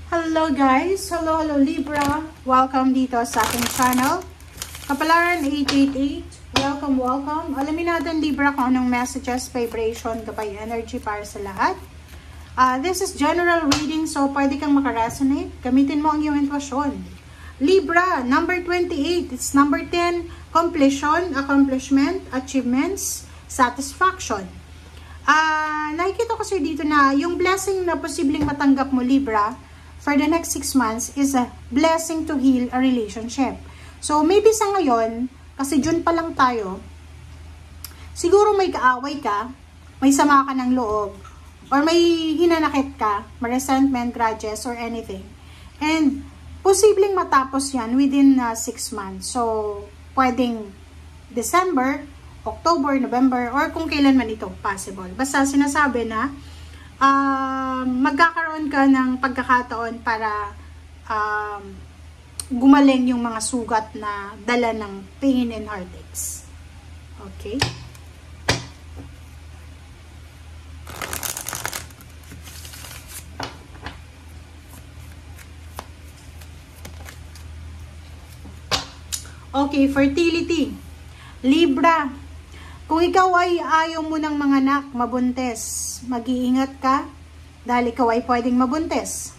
Hello guys! Hello Libra! Welcome dito sa ating channel. Kapalaran 888. Welcome. Alamin natin Libra kung anong messages, vibration, gabay energy para sa lahat. This is general reading, so pwede kang makaresonate. Gamitin mo ang iyong intuition. Libra, number 28. It's number 10. Completion, accomplishment, achievements, satisfaction. Nakikita ko sa'yo dito na yung blessing na posibleng matanggap mo Libra for the next 6 months is a blessing to heal a relationship. So, maybe sa ngayon, kasi June pa lang tayo, siguro may kaaway ka, may sama ka ng loob, or may hinanakit ka, may resentment, grudges, or anything. And, posibleng matapos yan within 6 months. So, pwedeng December, October, November, or kung kailan man ito possible. Basta sinasabi na, magkakaroon ka ng pagkakataon para gumaling yung mga sugat na dala ng pain and heartaches. Okay? Okay, fertility. Libra. Kung ikaw ay ayaw mo ng mga anak, mabuntis, mag-iingat ka dahil ikaw ay pwedeng mabuntis.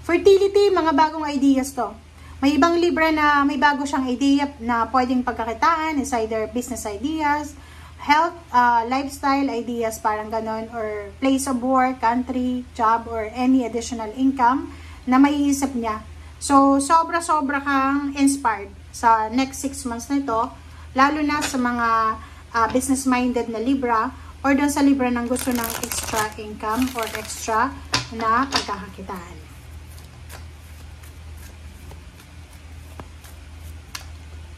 Fertility, mga bagong ideas to. May ibang Libra na may bago siyang idea na pwedeng pagkakitaan, is either business ideas, health, lifestyle ideas, parang ganon, or place of work, country, job, or any additional income na maiisip niya. So, sobra-sobra kang inspired sa next 6 months na ito, lalo na sa mga business-minded na Libra or doon sa Libra ng gusto ng extra income or extra na pagkakakitaan.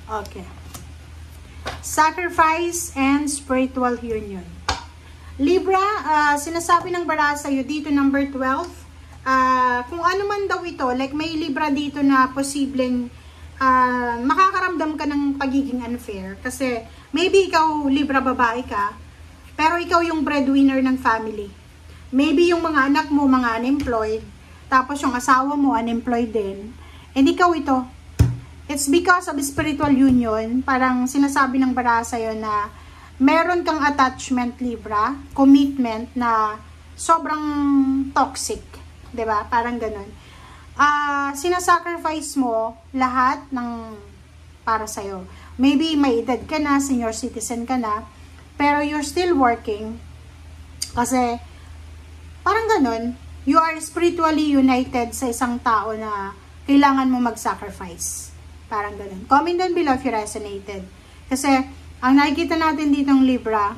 Okay. Sacrifice and spiritual union. Libra, sinasabi ng bara sa'yo dito number 12, kung ano man daw ito, like may Libra dito na posibleng makakaramdam ka ng pagiging unfair kasi maybe ikaw Libra babae ka pero ikaw yung breadwinner ng family, maybe yung mga anak mo mga unemployed, tapos yung asawa mo unemployed din, and ikaw ito, it's because of spiritual union. Parang sinasabi ng bara sa'yo na meron kang attachment Libra, commitment na sobrang toxic, 'di ba? Parang ganun. Sinasacrifice mo lahat ng para sa'yo. Maybe may edad ka na, senior citizen ka na, pero you're still working kasi parang ganun, you are spiritually united sa isang tao na kailangan mo mag-sacrifice. Parang ganun. Comment down below if you resonated. Kasi ang nakikita natin dito ng Libra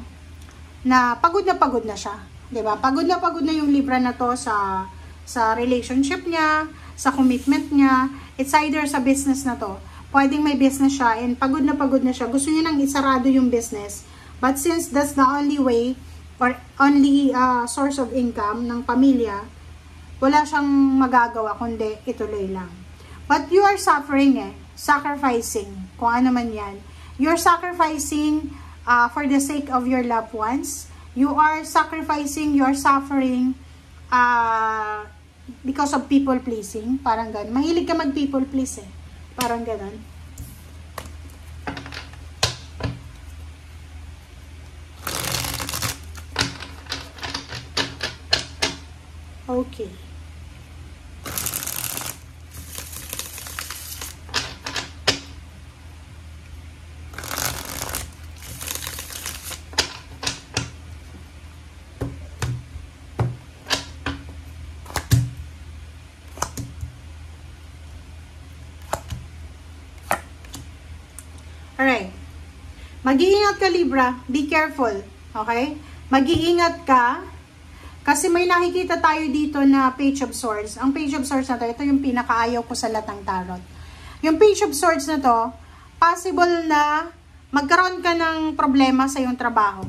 na pagod na siya. 'Di ba? Pagod na yung Libra na to sa relationship niya, sa commitment niya. It's either sa business na to. Pwedeng may business siya and pagod na siya. Gusto niya nang isarado yung business. But since that's the only way or only source of income ng pamilya, wala siyang magagawa kundi ituloy lang. But you are suffering sacrificing, kung ano man yan. You're sacrificing for the sake of your loved ones. You are sacrificing, you're suffering because of people pleasing, parang gano'n. Mahilig ka mag people please parang gano'n. Okay. Alright. Mag-iingat ka Libra. Be careful. Okay? Mag-iingat ka. Kasi may nakikita tayo dito na Page of Swords. Ang Page of Swords na to, ito yung pinakaayaw ko sa lahat ng tarot. Yung Page of Swords na to, possible na magkaroon ka ng problema sa iyong trabaho.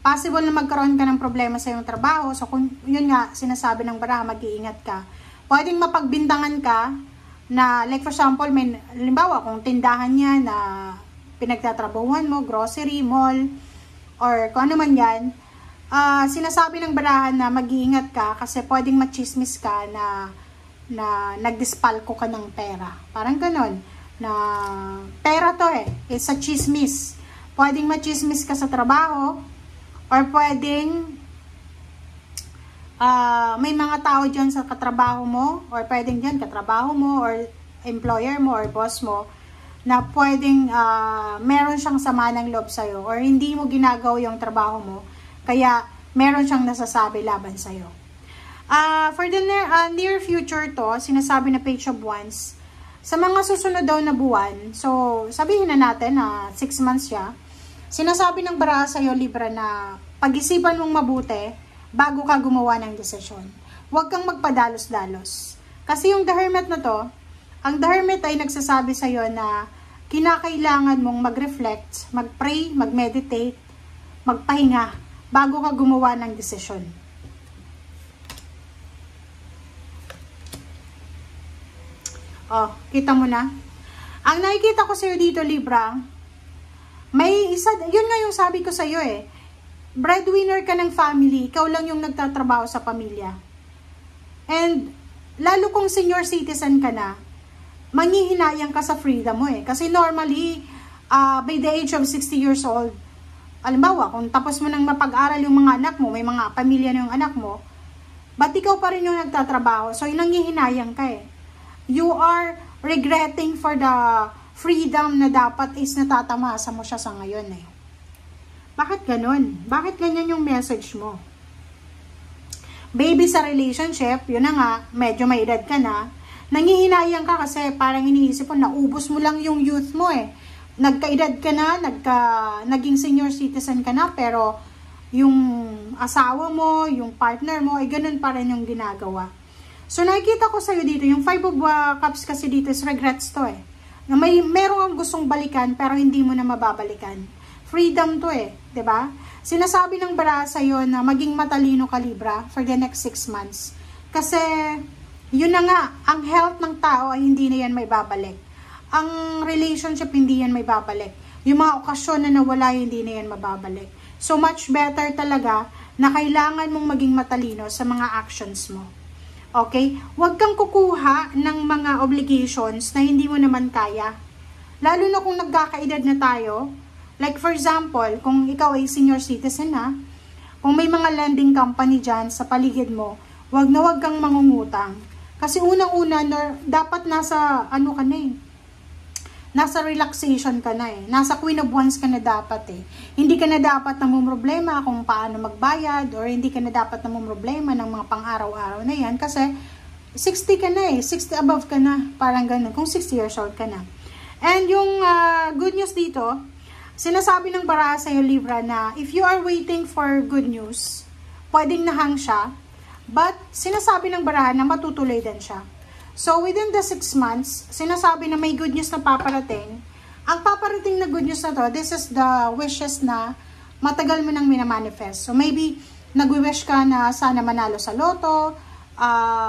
Possible na magkaroon ka ng problema sa iyong trabaho. So, kung yun nga, sinasabi ng bara, mag-iingat ka. Pwedeng mapagbintangan ka na, like for example, may, halimbawa, kung tindahan niya na pinagtatrabahuan mo, grocery, mall, or kung ano man yan, Sinasabi ng barahan na mag-iingat ka kasi pwedeng machismis ka na nagdispalko ka ng pera. Parang ganon. Na pera to it's a chismis. Pwedeng machismis ka sa trabaho or pwedeng may mga tao dyan sa katrabaho mo or pwedeng dyan katrabaho mo or employer mo or boss mo na pwedeng meron siyang sama ng loob sa'yo or hindi mo ginagawa yung trabaho mo. Kaya, meron siyang nasasabi laban sa'yo. For the near future to, sinasabi na Page of Wands, sa mga susunod daw na buwan, so, sabihin na natin na 6 months siya, sinasabi ng baraha sa'yo, Libra, na pag-isipan mong mabuti bago ka gumawa ng desisyon. Huwag kang magpadalos-dalos. Kasi yung The Hermit na to, ang The Hermit ay nagsasabi sa'yo na kinakailangan mong mag-reflect, mag-pray, mag-meditate, magpahinga, bago ka gumawa ng desisyon. Kita mo na? Ang nakikita ko sa'yo dito, Libra, may isa, yun nga yung sabi ko sa'yo breadwinner ka ng family, ikaw lang yung nagtatrabaho sa pamilya. And, lalo kung senior citizen ka na, manghihinayang ka sa freedom mo Kasi normally, by the age of 60 years old, alimbawa, kung tapos mo nang mapag-aral yung mga anak mo, may mga pamilya na yung anak mo, ba't ikaw pa rin yung nagtatrabaho? So, nanghihinayang ka You are regretting for the freedom na dapat is natatamasa mo siya sa ngayon Bakit ganun? Bakit ganyan yung message mo? Baby, sa relationship, yun na nga, medyo may edad ka na, nanghihinayang ka kasi parang iniisip mo, naubos mo lang yung youth mo Nagkaedad ka na, naging senior citizen ka na, pero yung asawa mo, yung partner mo, ay ganun pa rin yung ginagawa. So, nakikita ko sa'yo dito, yung 5 of Cups kasi dito is regrets to Na meron kang gustong balikan, pero hindi mo na mababalikan. Freedom to diba? Sinasabi ng baraha sa'yo na maging matalino ka, Libra, for the next 6 months. Kasi, yun na nga, ang health ng tao ay hindi na yan may babalik. Ang relationship, hindi yan may babalik. Yung mga okasyon na nawala, hindi na yan mababalik. So, much better talaga na kailangan mong maging matalino sa mga actions mo. Okay? Huwag kang kukuha ng mga obligations na hindi mo naman kaya. Lalo na kung nagkakaedad na tayo. Like for example, kung ikaw ay senior citizen kung may mga lending company dyan sa paligid mo, huwag na huwag kang mangungutang. Kasi unang-una, dapat nasa, ka na nasa relaxation ka na Nasa Queen of Wands ka na dapat Hindi ka na dapat namumroblema kung paano magbayad or hindi ka na dapat namumroblema ng mga pang-araw-araw na yan kasi 60 ka na 60 above ka na. Parang ganun. Kung 60 years old ka na. And yung good news dito, sinasabi ng baraha sa'yo, Libra, na if you are waiting for good news, pwedeng nahang siya, but sinasabi ng baraha na matutuloy din siya. So, within the 6 months, sinasabi na may good news na paparating. Ang paparating na good news na to, this is the wishes na matagal mo nang minamanifest. So, maybe, nag-wish ka na sana manalo sa loto,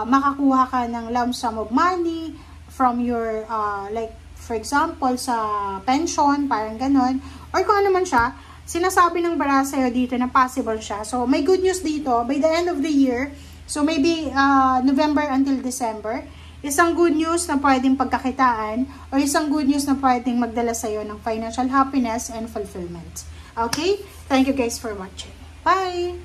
makakuha ka ng lump sum of money from your, like, for example, sa pension, parang ganon. Or kung ano man siya, sinasabi ng baraha sa'yo dito na possible siya. So, may good news dito, by the end of the year, so maybe November until December, isang good news na pwedeng pagkakitaan o isang good news na pwedeng magdala sa'yo ng financial happiness and fulfillment. Okay? Thank you guys for watching. Bye!